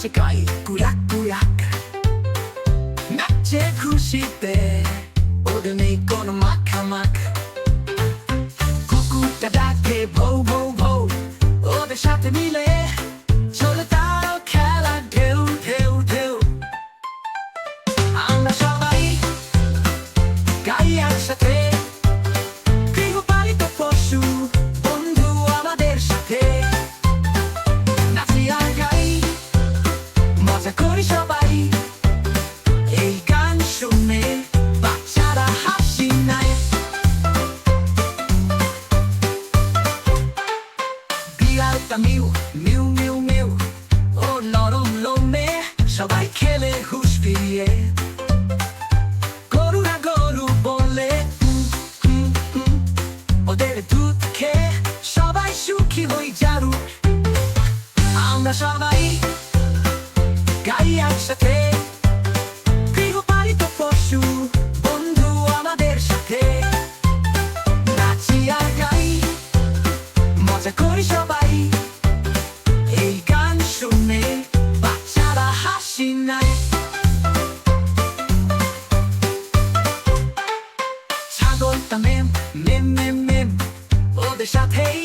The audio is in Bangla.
নাচে গাই কুয়াক কুয়াক, নাচে খুশিতে ওদের নেই কোনো মাখামাখ। কুকুরটা ডাকে ভৌ ভৌ ভৌ, ওদের সাথে মিলে চলে তার খেলা ঢেউ ঢেউ ঢেউ। আমরা সবাই গাই একসাথে, গৃহপালিত পশু বন্ধু আমাদের সাথে। নাচি আর গাই, মজা করি সবাই, এই গান শুনে বাচ্চারা হাসি নেয়। বিড়ালটা মিউ মিউ মিউ মিউ, ওর নরম লোমে সবাই খেলে হুঁশ ফিরিয়ে। গরুরা গরু বলে ওদের দুধ খেয়ে সবাই সুখী হই জারু। আমরা সবাই গাই একসাথে, গৃহপালিত পশু বন্ধু আমাদের সাথে। নাচি আর গাই, মজা করি সবাই, এই গান শুনে বাচ্চারা হাসি নেয়। ছাগলটা মেম মেম মেম মেম, ওদের সাথেই